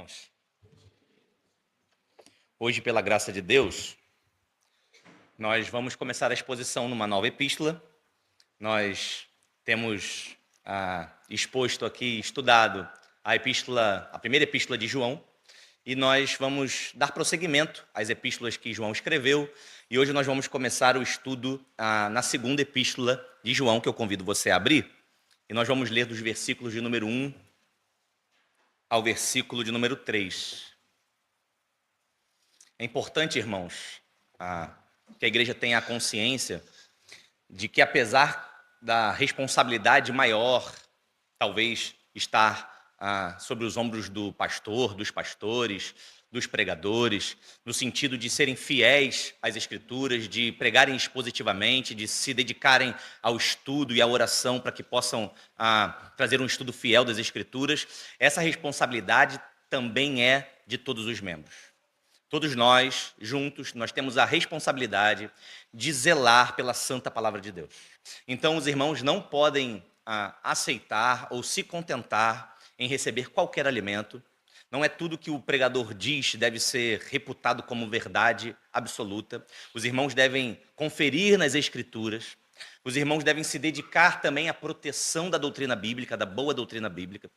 Irmãos, hoje, pela graça de Deus, nós vamos começar a exposição numa nova epístola. Nós temos exposto aqui, estudado a primeira epístola de João, e nós vamos dar prosseguimento às epístolas que João escreveu, e hoje nós vamos começar o estudo na segunda epístola de João, que eu convido você a abrir, e nós vamos ler dos versículos de número 1 ao versículo de número 3. É importante, irmãos, que a igreja tenha a consciência de que, apesar da responsabilidade maior, talvez, estar sobre os ombros do pastor, dos pastores, dos pregadores, no sentido de serem fiéis às Escrituras, de pregarem expositivamente, de se dedicarem ao estudo e à oração para que possam trazer um estudo fiel das Escrituras, essa responsabilidade também é de todos os membros. Todos nós, juntos, nós temos a responsabilidade de zelar pela santa palavra de Deus. Então, os irmãos não podem aceitar ou se contentar em receber qualquer alimento. Não é tudo que o pregador diz deve ser reputado como verdade absoluta. Os irmãos devem conferir nas Escrituras. Os irmãos devem se dedicar também à proteção da doutrina bíblica, da boa doutrina bíblica.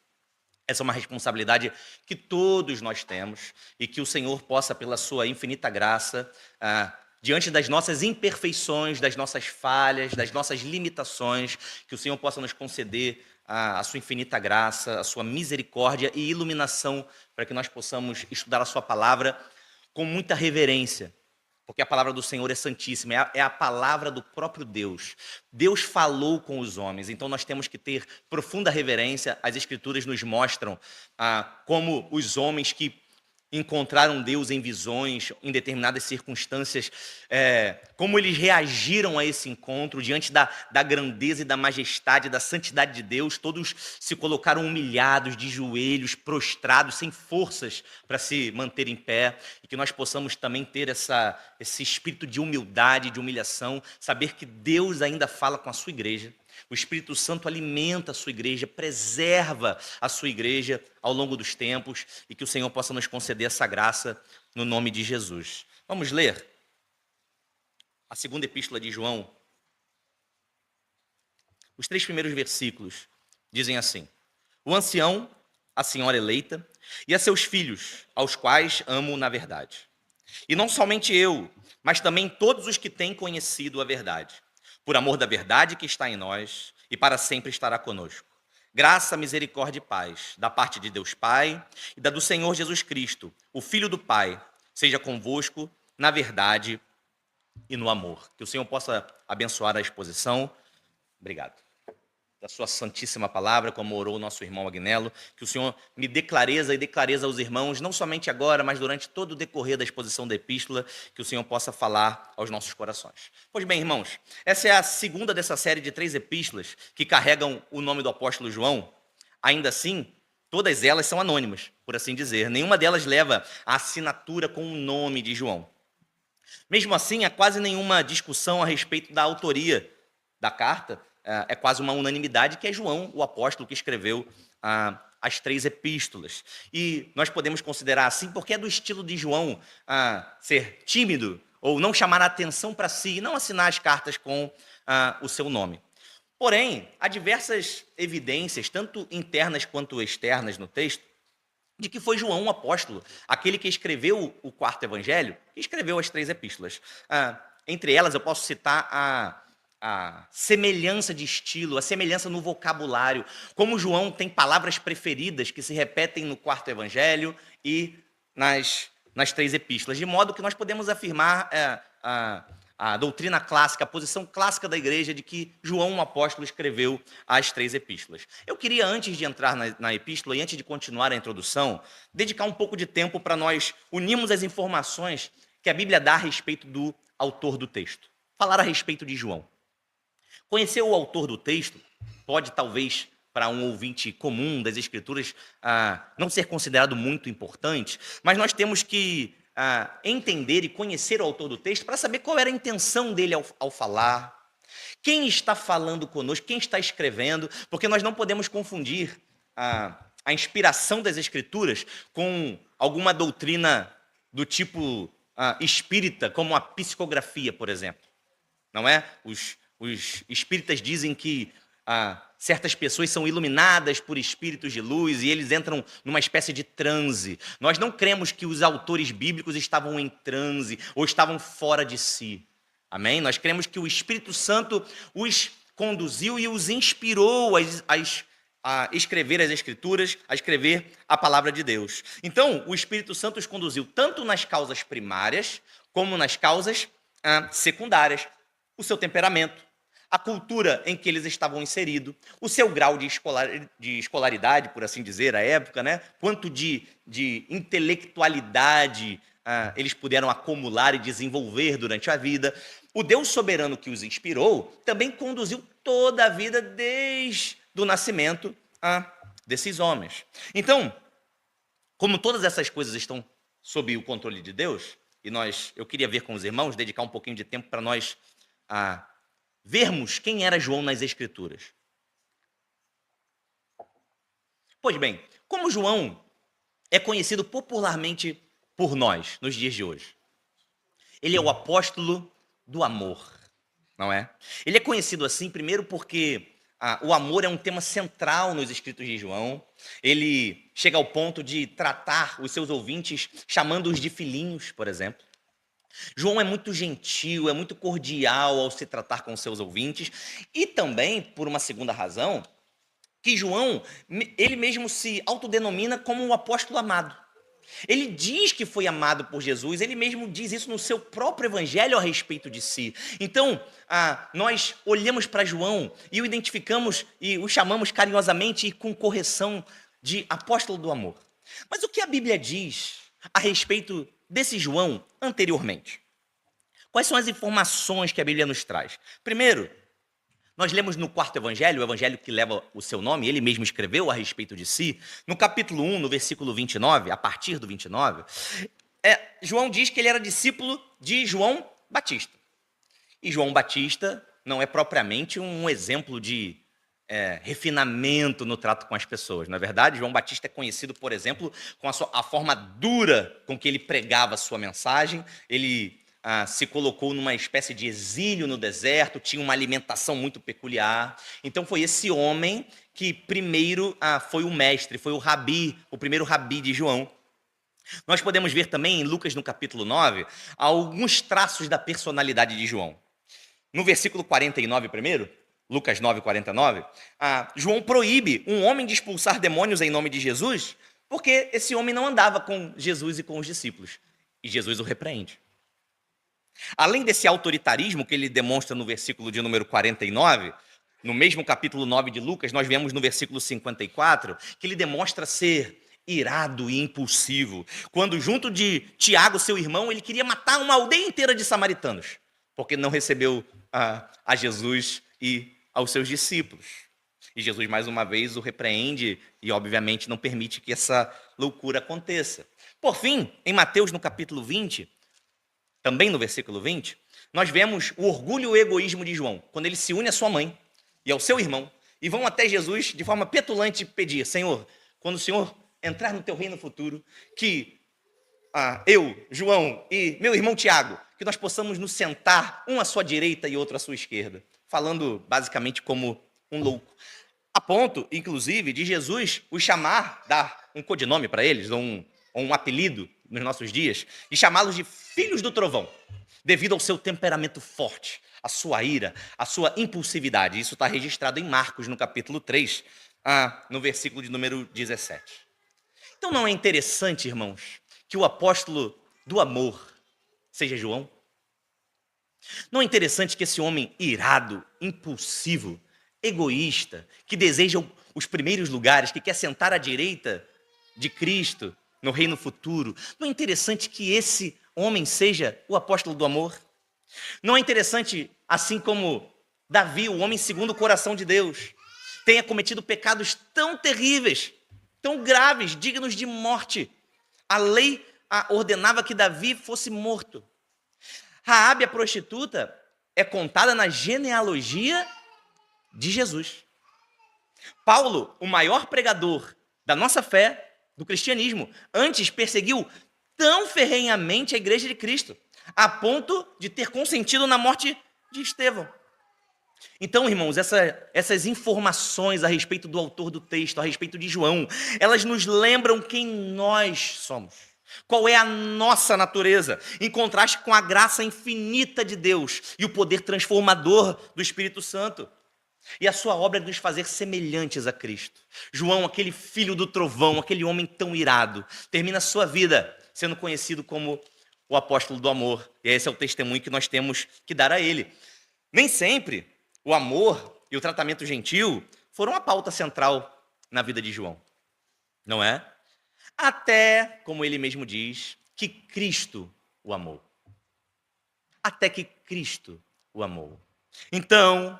Essa é uma responsabilidade que todos nós temos e que o Senhor possa, pela sua infinita graça, diante das nossas imperfeições, das nossas falhas, das nossas limitações, que o Senhor possa nos conceder a sua infinita graça, a sua misericórdia e iluminação para que nós possamos estudar a sua palavra com muita reverência. Porque a palavra do Senhor é santíssima, é a palavra do próprio Deus. Deus falou com os homens, então nós temos que ter profunda reverência. As Escrituras nos mostram como os homens que encontraram Deus em visões, em determinadas circunstâncias, como eles reagiram a esse encontro, diante da grandeza e da majestade, da santidade de Deus. Todos se colocaram humilhados, de joelhos, prostrados, sem forças para se manter em pé, e que nós possamos também ter esse espírito de humildade, de humilhação, saber que Deus ainda fala com a sua igreja. O Espírito Santo alimenta a sua igreja, preserva a sua igreja ao longo dos tempos, e que o Senhor possa nos conceder essa graça no nome de Jesus. Vamos ler a segunda epístola de João. Os 3 primeiros versículos dizem assim: o ancião, a senhora eleita, e a seus filhos, aos quais amo na verdade. E não somente eu, mas também todos os que têm conhecido a verdade, por amor da verdade que está em nós, e para sempre estará conosco. Graça, misericórdia e paz, da parte de Deus Pai e da do Senhor Jesus Cristo, o Filho do Pai, seja convosco na verdade e no amor. Que o Senhor possa abençoar a exposição. Obrigado. Da sua santíssima palavra, como orou o nosso irmão Agnello, que o Senhor me dê clareza e dê clareza aos irmãos, não somente agora, mas durante todo o decorrer da exposição da epístola, que o Senhor possa falar aos nossos corações. Pois bem, irmãos, essa é a segunda dessa série de 3 epístolas que carregam o nome do apóstolo João. Ainda assim, todas elas são anônimas, por assim dizer. Nenhuma delas leva a assinatura com o nome de João. Mesmo assim, há quase nenhuma discussão a respeito da autoria da carta. É quase uma unanimidade que é João, o apóstolo, que escreveu as 3 epístolas. E nós podemos considerar assim porque é do estilo de João ser tímido ou não chamar a atenção para si e não assinar as cartas com o seu nome. Porém, há diversas evidências, tanto internas quanto externas no texto, de que foi João, o apóstolo, aquele que escreveu o 4º evangelho, que escreveu as 3 epístolas. Entre elas, eu posso citar a semelhança de estilo, a semelhança no vocabulário, como João tem palavras preferidas que se repetem no 4º evangelho e nas 3 epístolas, de modo que nós podemos afirmar a doutrina clássica, a posição clássica da igreja de que João, o apóstolo, escreveu as 3 epístolas. Eu queria, antes de entrar na epístola e antes de continuar a introdução, dedicar um pouco de tempo para nós unirmos as informações que a Bíblia dá a respeito do autor do texto. Falar a respeito de João. Conhecer o autor do texto pode, talvez, para um ouvinte comum das Escrituras, não ser considerado muito importante, mas nós temos que entender e conhecer o autor do texto para saber qual era a intenção dele ao falar, quem está falando conosco, quem está escrevendo, porque nós não podemos confundir a inspiração das Escrituras com alguma doutrina do tipo espírita, como a psicografia, por exemplo. Não é? Os espíritas dizem que certas pessoas são iluminadas por espíritos de luz e eles entram numa espécie de transe. Nós não cremos que os autores bíblicos estavam em transe ou estavam fora de si. Amém? Nós cremos que o Espírito Santo os conduziu e os inspirou a escrever as Escrituras, a escrever a palavra de Deus. Então, o Espírito Santo os conduziu tanto nas causas primárias como nas causas secundárias. O seu temperamento, a cultura em que eles estavam inseridos, o seu grau de escolaridade, por assim dizer, à época, né? Quanto de intelectualidade eles puderam acumular e desenvolver durante a vida. O Deus soberano que os inspirou também conduziu toda a vida desde o nascimento desses homens. Então, como todas essas coisas estão sob o controle de Deus, e eu queria ver com os irmãos, dedicar um pouquinho de tempo para nós vermos quem era João nas Escrituras. Pois bem, como João é conhecido popularmente por nós nos dias de hoje? Ele é o apóstolo do amor, não é? Ele é conhecido assim, primeiro porque o amor é um tema central nos escritos de João. Ele chega ao ponto de tratar os seus ouvintes chamando-os de filhinhos, por exemplo. João é muito gentil, é muito cordial ao se tratar com seus ouvintes. E também, por uma segunda razão, que João, ele mesmo se autodenomina como um apóstolo amado. Ele diz que foi amado por Jesus, ele mesmo diz isso no seu próprio evangelho a respeito de si. Então, nós olhamos para João e o identificamos e o chamamos carinhosamente e com correção de apóstolo do amor. Mas o que a Bíblia diz a respeito desse João anteriormente? Quais são as informações que a Bíblia nos traz? Primeiro, nós lemos no quarto evangelho, o evangelho que leva o seu nome, ele mesmo escreveu a respeito de si, no capítulo 1, no versículo 29, a partir do 29, João diz que ele era discípulo de João Batista. E João Batista não é propriamente um exemplo de refinamento no trato com as pessoas. Na verdade, João Batista é conhecido, por exemplo, com a forma dura com que ele pregava a sua mensagem. Ele se colocou numa espécie de exílio no deserto, tinha uma alimentação muito peculiar. Então foi esse homem que primeiro foi o mestre, foi o rabi, o primeiro rabi de João. Nós podemos ver também em Lucas, no capítulo 9, alguns traços da personalidade de João. No versículo 49 primeiro, Lucas 9, 49, João proíbe um homem de expulsar demônios em nome de Jesus, porque esse homem não andava com Jesus e com os discípulos. E Jesus o repreende. Além desse autoritarismo que ele demonstra no versículo de número 49, no mesmo capítulo 9 de Lucas, nós vemos no versículo 54, que ele demonstra ser irado e impulsivo, quando junto de Tiago, seu irmão, ele queria matar uma aldeia inteira de samaritanos, porque não recebeu a Jesus e aos seus discípulos. E Jesus, mais uma vez, o repreende e, obviamente, não permite que essa loucura aconteça. Por fim, em Mateus, no capítulo 20, também no versículo 20, nós vemos o orgulho e o egoísmo de João, quando ele se une à sua mãe e ao seu irmão, e vão até Jesus de forma petulante pedir: Senhor, quando o Senhor entrar no teu reino futuro, que eu, João e meu irmão Tiago, que nós possamos nos sentar, um à sua direita e outro à sua esquerda, falando basicamente como um louco. A ponto, inclusive, de Jesus os chamar, dar um codinome para eles, ou um apelido nos nossos dias, e chamá-los de filhos do trovão, devido ao seu temperamento forte, a sua ira, a sua impulsividade. Isso está registrado em Marcos, no capítulo 3, no versículo de número 17. Então não é interessante, irmãos, que o apóstolo do amor seja João? Não é interessante que esse homem irado, impulsivo, egoísta, que deseja os primeiros lugares, que quer sentar à direita de Cristo no reino futuro, não é interessante que esse homem seja o apóstolo do amor? Não é interessante, assim como Davi, o homem segundo o coração de Deus, tenha cometido pecados tão terríveis, tão graves, dignos de morte? A lei ordenava que Davi fosse morto. Raabe, a prostituta, é contada na genealogia de Jesus. Paulo, o maior pregador da nossa fé, do cristianismo. Antes, perseguiu tão ferrenhamente a igreja de Cristo, a ponto de ter consentido na morte de Estevão. Então, irmãos, essas informações a respeito do autor do texto, a respeito de João, elas nos lembram quem nós somos. Qual é a nossa natureza, em contraste com a graça infinita de Deus e o poder transformador do Espírito Santo. E a sua obra é nos fazer semelhantes a Cristo. João, aquele filho do trovão, aquele homem tão irado, termina a sua vida sendo conhecido como o apóstolo do amor. E esse é o testemunho que nós temos que dar a ele. Nem sempre o amor e o tratamento gentil foram a pauta central na vida de João, não é? Até, como ele mesmo diz, que Cristo o amou. Até que Cristo o amou. Então,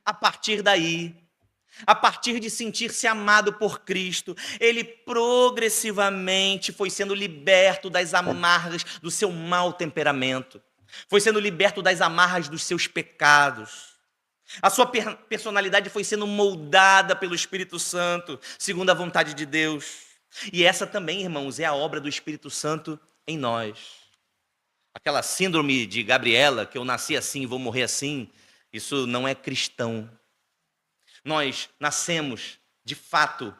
a partir daí, a partir de sentir-se amado por Cristo, ele progressivamente foi sendo liberto das amarras do seu mau temperamento, foi sendo liberto das amarras dos seus pecados. A sua personalidade foi sendo moldada pelo Espírito Santo, segundo a vontade de Deus. E essa também, irmãos, é a obra do Espírito Santo em nós. Aquela síndrome de Gabriela, que eu nasci assim e vou morrer assim, isso não é cristão. Nós nascemos, de fato,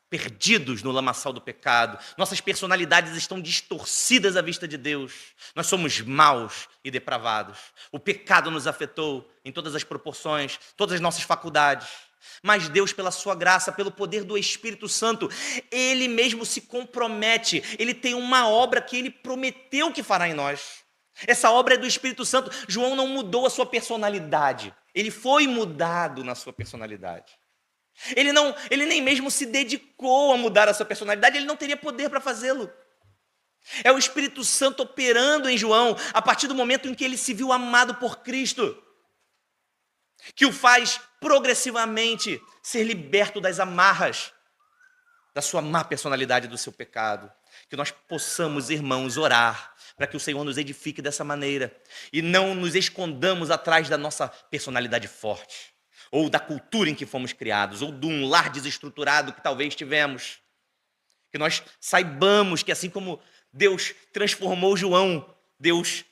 perdidos no lamaçal do pecado. Nossas personalidades estão distorcidas à vista de Deus. Nós somos maus e depravados. O pecado nos afetou em todas as proporções, todas as nossas faculdades. Mas Deus, pela sua graça, pelo poder do Espírito Santo, Ele mesmo se compromete. Ele tem uma obra que Ele prometeu que fará em nós. Essa obra é do Espírito Santo. João não mudou a sua personalidade. Ele foi mudado na sua personalidade. Ele nem mesmo se dedicou a mudar a sua personalidade. Ele não teria poder para fazê-lo. É o Espírito Santo operando em João a partir do momento em que ele se viu amado por Cristo, que o faz progressivamente ser liberto das amarras da sua má personalidade, do seu pecado. Que nós possamos, irmãos, orar para que o Senhor nos edifique dessa maneira e não nos escondamos atrás da nossa personalidade forte, ou da cultura em que fomos criados, ou de um lar desestruturado que talvez tivemos. Que nós saibamos que assim como Deus transformou João, Deus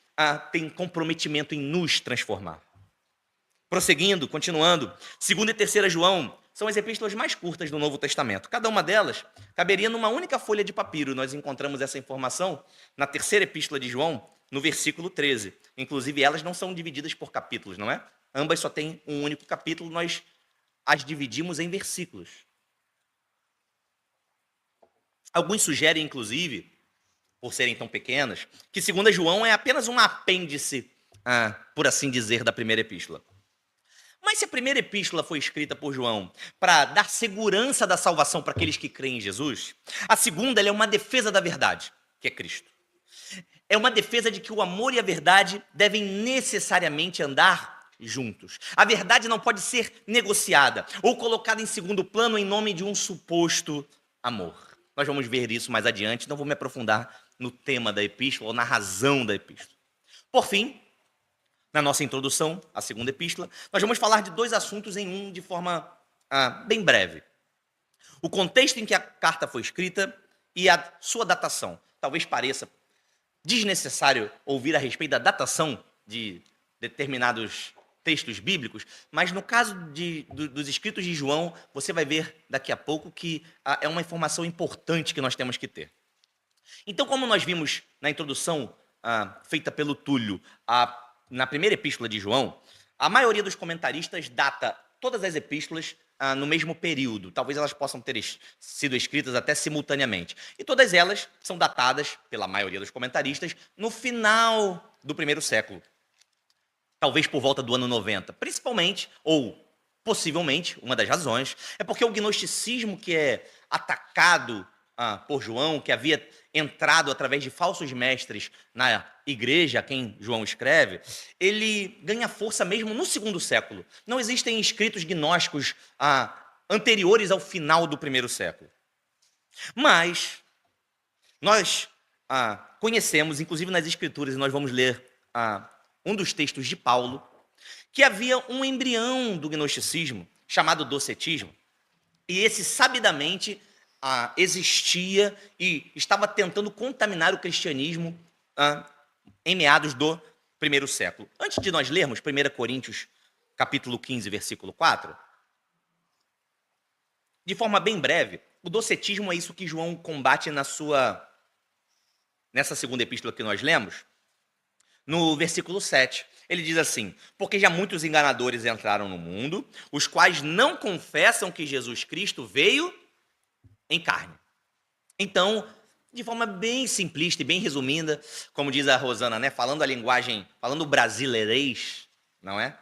tem comprometimento em nos transformar. Prosseguindo, continuando, 2ª e 3ª João são as epístolas mais curtas do Novo Testamento. Cada uma delas caberia numa única folha de papiro. Nós encontramos essa informação na 3ª epístola de João, no versículo 13. Inclusive, elas não são divididas por capítulos, não é? Ambas só têm um único capítulo, nós as dividimos em versículos. Alguns sugerem, inclusive, por serem tão pequenas, que 2ª João é apenas um apêndice, por assim dizer, da 1ª epístola. Mas se a 1ª epístola foi escrita por João para dar segurança da salvação para aqueles que creem em Jesus, a 2ª ela é uma defesa da verdade, que é Cristo. É uma defesa de que o amor e a verdade devem necessariamente andar juntos. A verdade não pode ser negociada ou colocada em segundo plano em nome de um suposto amor. Nós vamos ver isso mais adiante, não vou me aprofundar no tema da epístola ou na razão da epístola. Por fim, na nossa introdução à 2ª epístola, nós vamos falar de 2 assuntos em um de forma bem breve. O contexto em que a carta foi escrita e a sua datação. Talvez pareça desnecessário ouvir a respeito da datação de determinados textos bíblicos, mas no caso dos escritos de João, você vai ver daqui a pouco que é uma informação importante que nós temos que ter. Então, como nós vimos na introdução feita pelo Túlio, na 1ª epístola de João, a maioria dos comentaristas data todas as epístolas no mesmo período. Talvez elas possam ter sido escritas até simultaneamente. E todas elas são datadas, pela maioria dos comentaristas, no final do 1º século. Talvez por volta do ano 90. Principalmente, ou possivelmente, uma das razões, é porque o gnosticismo que é atacado por João, que havia entrado através de falsos mestres na igreja a quem João escreve, ele ganha força mesmo no 2º século. Não existem escritos gnósticos anteriores ao final do 1º século. Mas nós conhecemos, inclusive nas escrituras, e nós vamos ler um dos textos de Paulo, que havia um embrião do gnosticismo chamado docetismo. E esse sabidamente existia e estava tentando contaminar o cristianismo em meados do primeiro século. Antes de nós lermos 1 Coríntios, capítulo 15, versículo 4, de forma bem breve, o docetismo é isso que João combate nessa segunda epístola que nós lemos, no versículo 7. Ele diz assim: porque já muitos enganadores entraram no mundo, os quais não confessam que Jesus Cristo veio em carne. Então, de forma bem simplista e bem resumida, como diz a Rosana, né, falando a linguagem, falando o brasileirês, não é?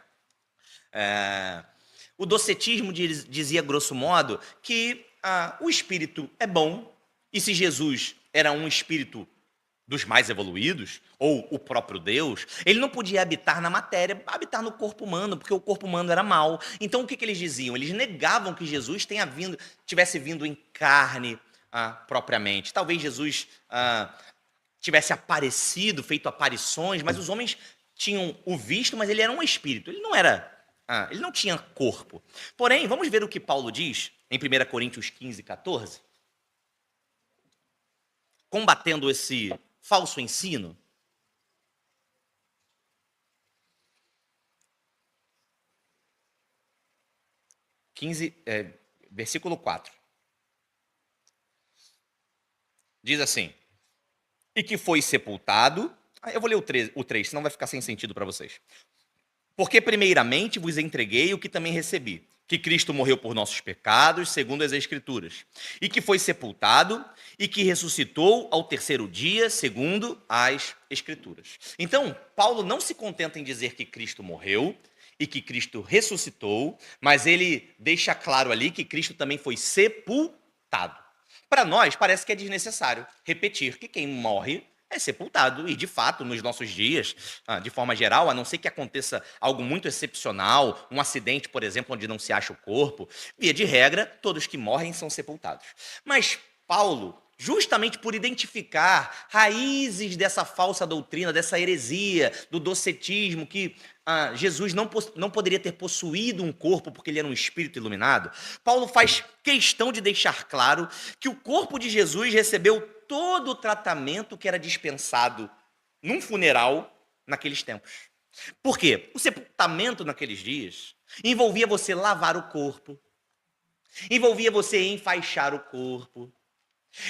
O docetismo dizia, grosso modo, que o espírito é bom, e se Jesus era um espírito dos mais evoluídos, ou o próprio Deus, ele não podia habitar na matéria, habitar no corpo humano, porque o corpo humano era mau. Então, o que eles diziam? Eles negavam que Jesus tivesse vindo em carne propriamente. Talvez Jesus tivesse aparecido, feito aparições, mas os homens tinham o visto, mas ele era um espírito, ele não tinha corpo. Porém, vamos ver o que Paulo diz em 1 Coríntios 15, 14, combatendo esse falso ensino. Versículo 4. Diz assim: e que foi sepultado. Eu vou ler o 3, senão vai ficar sem sentido para vocês. Porque primeiramente vos entreguei o que também recebi, que Cristo morreu por nossos pecados, segundo as Escrituras, e que foi sepultado, e que ressuscitou ao terceiro dia, segundo as Escrituras. Então, Paulo não se contenta em dizer que Cristo morreu e que Cristo ressuscitou, mas ele deixa claro ali que Cristo também foi sepultado. Para nós, parece que é desnecessário repetir que quem morre é sepultado. E, de fato, nos nossos dias, de forma geral, a não ser que aconteça algo muito excepcional, um acidente, por exemplo, onde não se acha o corpo, via de regra, todos que morrem são sepultados. Mas Paulo, justamente por identificar raízes dessa falsa doutrina, dessa heresia, do docetismo, que Jesus não poderia ter possuído um corpo porque ele era um espírito iluminado, Paulo faz questão de deixar claro que o corpo de Jesus recebeu todo o tratamento que era dispensado num funeral naqueles tempos. Por quê? O sepultamento naqueles dias envolvia você lavar o corpo, envolvia você enfaixar o corpo,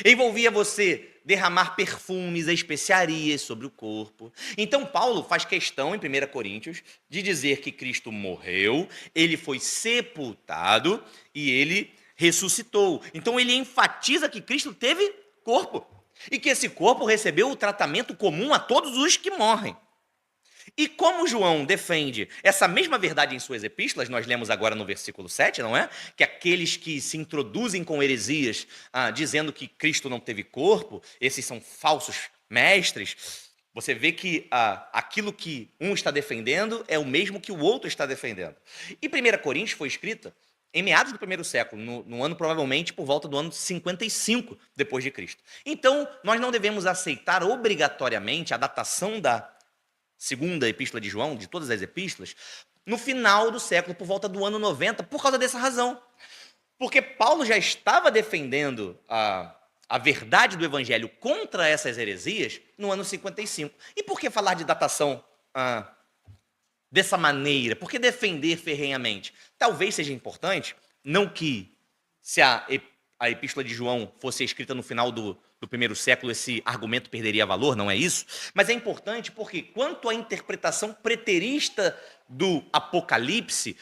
envolvia você derramar perfumes e especiarias sobre o corpo. Então Paulo faz questão, em 1 Coríntios, de dizer que Cristo morreu, ele foi sepultado e ele ressuscitou. Então ele enfatiza que Cristo teve corpo, e que esse corpo recebeu o tratamento comum a todos os que morrem. E como João defende essa mesma verdade em suas epístolas, nós lemos agora no versículo 7, não é? Que aqueles que se introduzem com heresias, dizendo que Cristo não teve corpo, esses são falsos mestres. Você vê que aquilo que um está defendendo é o mesmo que o outro está defendendo. E 1 Coríntios foi escrita em meados do primeiro século, no ano provavelmente por volta do ano 55 depois de Cristo. Então, nós não devemos aceitar obrigatoriamente a datação da segunda epístola de João, de todas as epístolas, no final do século, por volta do ano 90, por causa dessa razão. Porque Paulo já estava defendendo a verdade do evangelho contra essas heresias no ano 55. E por que falar de datação dessa maneira? Por que defender ferrenhamente? Talvez seja importante, não que se a epístola de João fosse escrita no final do primeiro século, esse argumento perderia valor, não é isso? Mas é importante porque, quanto à interpretação preterista do Apocalipse,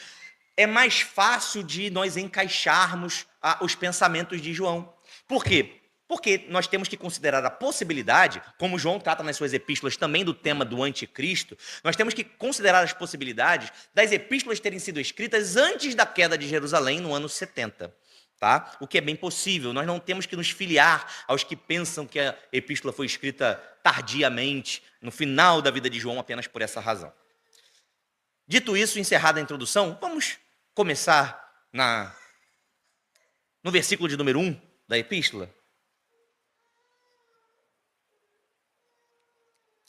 é mais fácil de nós encaixarmos os pensamentos de João. Por quê? Porque nós temos que considerar a possibilidade, como João trata nas suas epístolas também do tema do anticristo, nós temos que considerar as possibilidades das epístolas terem sido escritas antes da queda de Jerusalém, no ano 70. Tá? O que é bem possível. Nós não temos que nos filiar aos que pensam que a epístola foi escrita tardiamente, no final da vida de João, apenas por essa razão. Dito isso, encerrada a introdução, vamos começar no versículo de número 1 da epístola.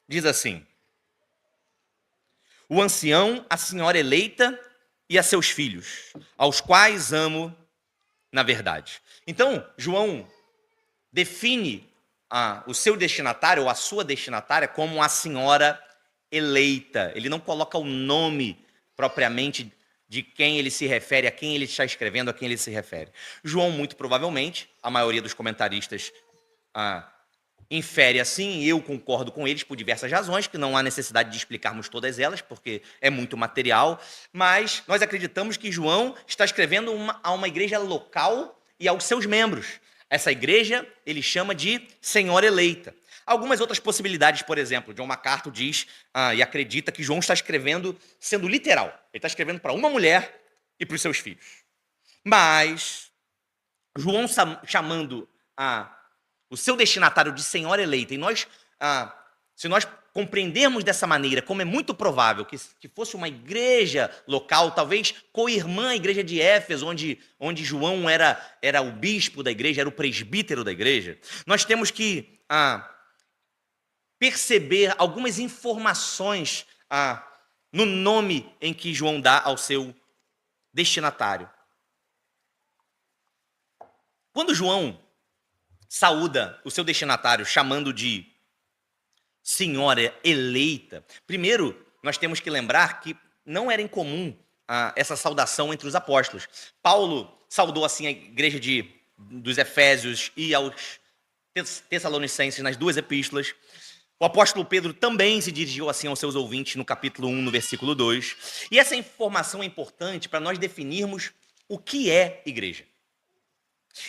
Diz assim: o ancião, a senhora eleita e a seus filhos, aos quais amo na verdade. Então, João define o seu destinatário ou a sua destinatária como a senhora eleita. Ele não coloca o nome propriamente de quem ele se refere, a quem ele está escrevendo, a quem ele se refere. João, muito provavelmente, a maioria dos comentaristas infere assim, eu concordo com eles por diversas razões, que não há necessidade de explicarmos todas elas, porque é muito material, mas nós acreditamos que João está escrevendo a uma igreja local e aos seus membros. Essa igreja ele chama de senhora eleita. Algumas outras possibilidades, por exemplo, John MacArthur diz e acredita que João está escrevendo, sendo literal, ele está escrevendo para uma mulher e para os seus filhos. Mas João chamando o seu destinatário de senhora eleita, e se nós compreendermos dessa maneira, como é muito provável que fosse uma igreja local, talvez co-irmã à igreja de Éfeso, onde João era o bispo da igreja, era o presbítero da igreja, nós temos que perceber algumas informações no nome em que João dá ao seu destinatário. Quando João saúda o seu destinatário chamando de senhora eleita, primeiro nós temos que lembrar que não era incomum essa saudação entre os apóstolos. Paulo saudou assim a igreja dos Efésios e aos Tessalonicenses nas duas epístolas. O apóstolo Pedro também se dirigiu assim aos seus ouvintes no capítulo 1, no versículo 2. E essa informação é importante para nós definirmos o que é igreja.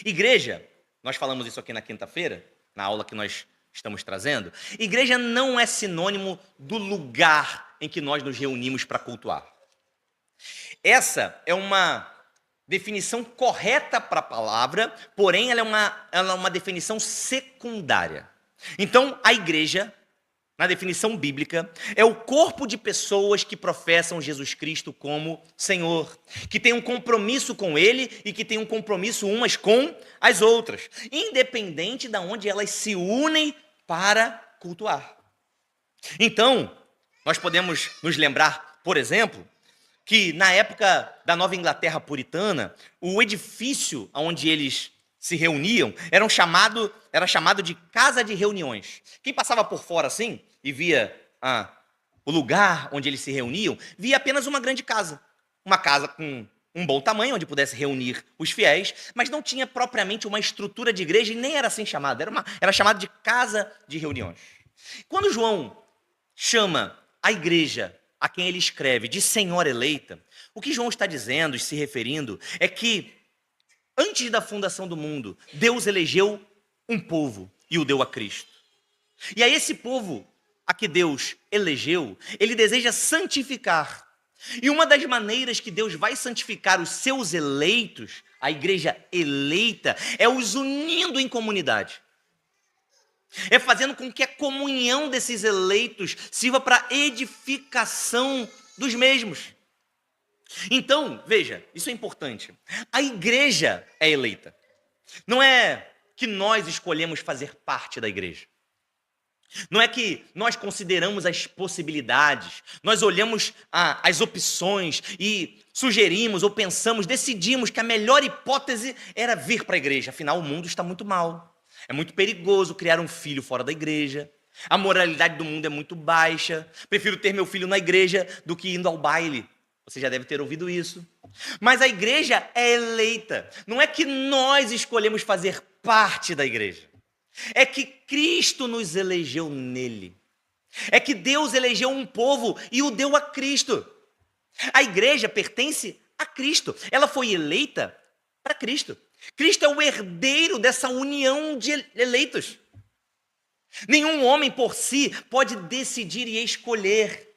Igreja, nós falamos isso aqui na quinta-feira, na aula que nós estamos trazendo. Igreja não é sinônimo do lugar em que nós nos reunimos para cultuar. Essa é uma definição correta para a palavra, porém ela é uma definição secundária. Então, a igreja, na definição bíblica, é o corpo de pessoas que professam Jesus Cristo como Senhor, que tem um compromisso com Ele e que tem um compromisso umas com as outras, independente de onde elas se unem para cultuar. Então, nós podemos nos lembrar, por exemplo, que na época da Nova Inglaterra puritana, o edifício onde eles se reuniam era chamado de casa de reuniões. Quem passava por fora assim e via o lugar onde eles se reuniam, via apenas uma grande casa. Uma casa com um bom tamanho, onde pudesse reunir os fiéis, mas não tinha propriamente uma estrutura de igreja e nem era assim chamada, era chamado de casa de reuniões. Quando João chama a igreja a quem ele escreve de senhora eleita, o que João está dizendo e se referindo é que antes da fundação do mundo, Deus elegeu um povo e o deu a Cristo. E a esse povo a que Deus elegeu, ele deseja santificar. E uma das maneiras que Deus vai santificar os seus eleitos, a igreja eleita, é os unindo em comunidade. É fazendo com que a comunhão desses eleitos sirva para edificação dos mesmos. Então, veja, isso é importante. A igreja é eleita. Não é que nós escolhemos fazer parte da igreja. Não é que nós consideramos as possibilidades, nós olhamos as opções e sugerimos ou pensamos, decidimos que a melhor hipótese era vir para a igreja. Afinal, o mundo está muito mal. É muito perigoso criar um filho fora da igreja. A moralidade do mundo é muito baixa. Prefiro ter meu filho na igreja do que indo ao baile. Você já deve ter ouvido isso. Mas a igreja é eleita. Não é que nós escolhemos fazer parte da igreja. É que Cristo nos elegeu nele. É que Deus elegeu um povo e o deu a Cristo. A igreja pertence a Cristo. Ela foi eleita para Cristo. Cristo é o herdeiro dessa união de eleitos. Nenhum homem por si pode decidir e escolher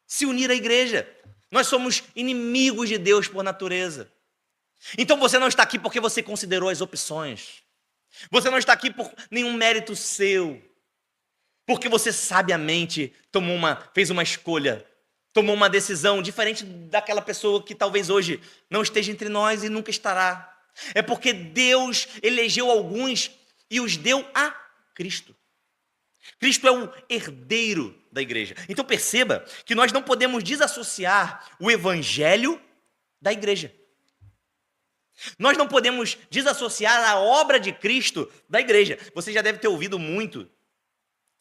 se unir à igreja. Nós somos inimigos de Deus por natureza. Então você não está aqui porque você considerou as opções. Você não está aqui por nenhum mérito seu. Porque você sabiamente fez uma escolha, tomou uma decisão diferente daquela pessoa que talvez hoje não esteja entre nós e nunca estará. É porque Deus elegeu alguns e os deu a Cristo. Cristo é o herdeiro da igreja. Então perceba que nós não podemos desassociar o evangelho da igreja. Nós não podemos desassociar a obra de Cristo da igreja. Você já deve ter ouvido muito,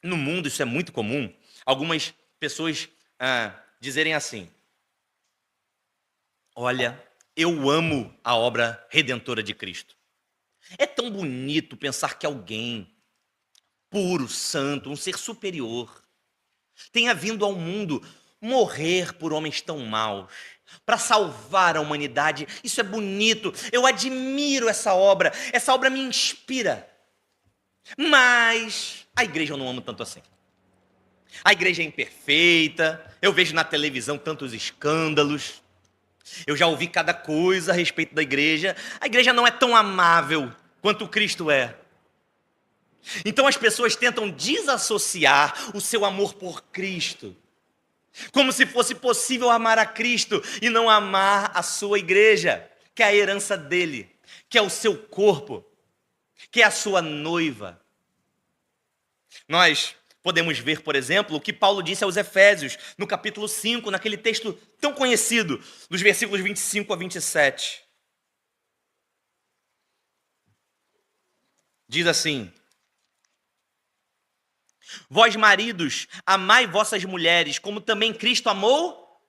no mundo isso é muito comum, algumas pessoas dizerem assim: olha, eu amo a obra redentora de Cristo. É tão bonito pensar que alguém puro, santo, um ser superior, tenha vindo ao mundo morrer por homens tão maus, para salvar a humanidade. Isso é bonito, eu admiro essa obra me inspira. Mas a igreja eu não amo tanto assim. A igreja é imperfeita, eu vejo na televisão tantos escândalos, eu já ouvi cada coisa a respeito da igreja. A igreja não é tão amável quanto Cristo é. Então as pessoas tentam desassociar o seu amor por Cristo, como se fosse possível amar a Cristo e não amar a sua igreja, que é a herança dele, que é o seu corpo, que é a sua noiva. Nós podemos ver, por exemplo, o que Paulo disse aos Efésios, no capítulo 5, naquele texto tão conhecido, dos versículos 25 a 27. Diz assim: vós, maridos, amai vossas mulheres, como também Cristo amou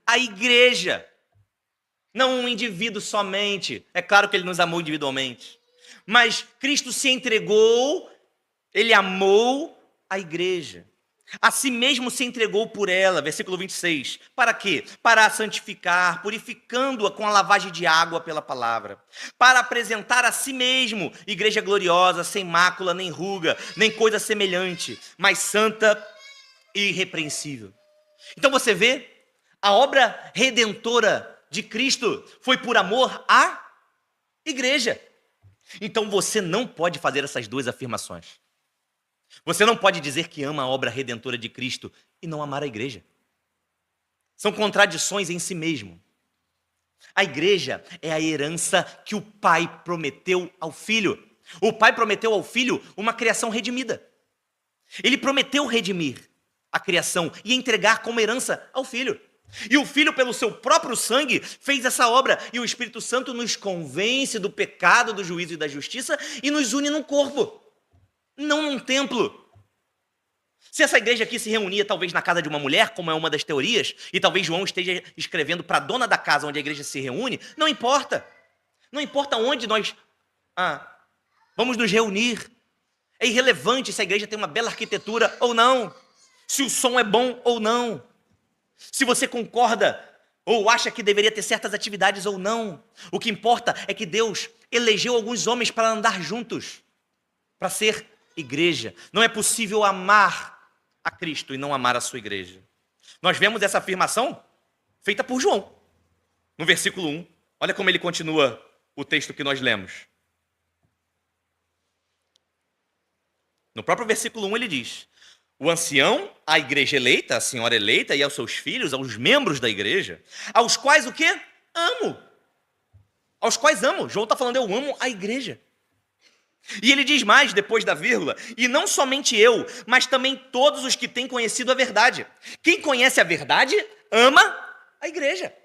a igreja. Não um indivíduo somente. É claro que ele nos amou individualmente. Mas Cristo se entregou, ele amou a igreja. A si mesmo se entregou por ela, versículo 26. Para quê? Para a santificar, purificando-a com a lavagem de água pela palavra. Para apresentar a si mesmo, igreja gloriosa, sem mácula, nem ruga, nem coisa semelhante, mas santa e irrepreensível. Então você vê, a obra redentora de Cristo foi por amor à igreja. Então você não pode fazer essas duas afirmações. Você não pode dizer que ama a obra redentora de Cristo e não amar a igreja. São contradições em si mesmo. A igreja é a herança que o Pai prometeu ao Filho. O Pai prometeu ao Filho uma criação redimida. Ele prometeu redimir a criação e entregar como herança ao Filho. E o Filho, pelo seu próprio sangue, fez essa obra. E o Espírito Santo nos convence do pecado, do juízo e da justiça e nos une num corpo, não num templo. Se essa igreja aqui se reunia talvez na casa de uma mulher, como é uma das teorias, e talvez João esteja escrevendo para a dona da casa onde a igreja se reúne, não importa. Não importa onde nós vamos nos reunir. É irrelevante se a igreja tem uma bela arquitetura ou não, se o som é bom ou não, se você concorda ou acha que deveria ter certas atividades ou não. O que importa é que Deus elegeu alguns homens para andar juntos, para ser igreja. Não é possível amar a Cristo e não amar a sua igreja. Nós vemos essa afirmação feita por João, no versículo 1. Olha como ele continua o texto que nós lemos. No próprio versículo 1 ele diz: o ancião, a igreja eleita, a senhora eleita e aos seus filhos, aos membros da igreja, aos quais o quê? Amo. Aos quais amo. João está falando, eu amo a igreja. E ele diz mais, depois da vírgula: e não somente eu, mas também todos os que têm conhecido a verdade. Quem conhece a verdade, ama a igreja.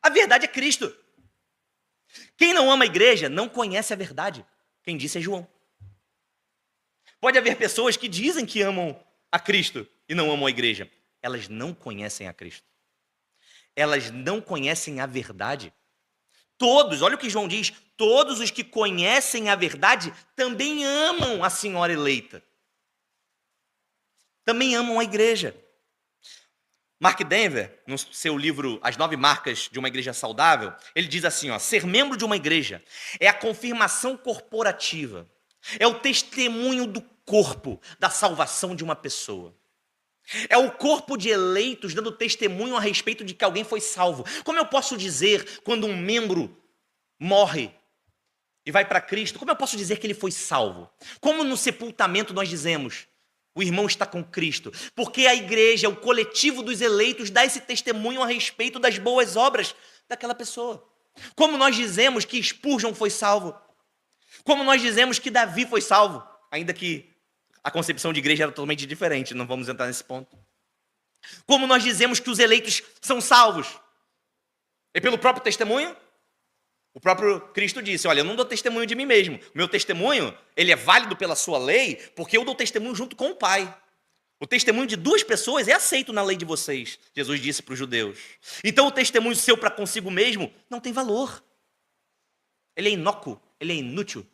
A verdade é Cristo. Quem não ama a igreja, não conhece a verdade. Quem disse é João. Pode haver pessoas que dizem que amam a Cristo e não amam a igreja. Elas não conhecem a Cristo. Elas não conhecem a verdade. Todos, olha o que João diz, todos os que conhecem a verdade também amam a senhora eleita. Também amam a igreja. Mark Dever, no seu livro As 9 Marcas de uma Igreja Saudável, ele diz assim, ser membro de uma igreja é a confirmação corporativa, é o testemunho do corpo da salvação de uma pessoa. É o corpo de eleitos dando testemunho a respeito de que alguém foi salvo. Como eu posso dizer quando um membro morre e vai para Cristo, como eu posso dizer que ele foi salvo? Como no sepultamento nós dizemos, o irmão está com Cristo? Porque a igreja, o coletivo dos eleitos, dá esse testemunho a respeito das boas obras daquela pessoa. Como nós dizemos que Spurgeon foi salvo? Como nós dizemos que Davi foi salvo? Ainda que a concepção de igreja era totalmente diferente, não vamos entrar nesse ponto. Como nós dizemos que os eleitos são salvos? É pelo próprio testemunho? O próprio Cristo disse, olha, eu não dou testemunho de mim mesmo. O meu testemunho, ele é válido pela sua lei, porque eu dou testemunho junto com o Pai. O testemunho de duas pessoas é aceito na lei de vocês, Jesus disse para os judeus. Então o testemunho seu para consigo mesmo não tem valor. Ele é inócuo, ele é inútil.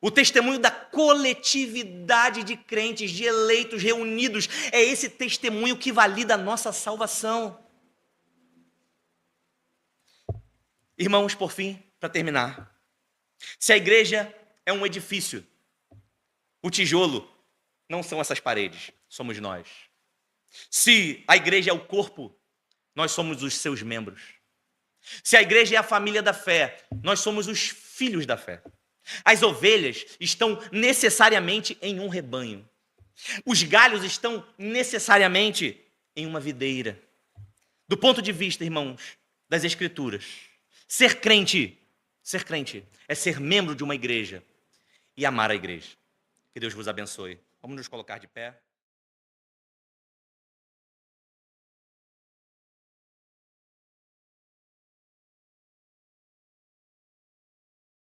O testemunho da coletividade de crentes, de eleitos reunidos, é esse testemunho que valida a nossa salvação. Irmãos, por fim, para terminar, se a igreja é um edifício, o tijolo não são essas paredes, somos nós. Se a igreja é o corpo, nós somos os seus membros. Se a igreja é a família da fé, nós somos os filhos da fé. As ovelhas estão necessariamente em um rebanho. Os galhos estão necessariamente em uma videira. Do ponto de vista, irmãos, das Escrituras, ser crente é ser membro de uma igreja e amar a igreja. Que Deus vos abençoe. Vamos nos colocar de pé.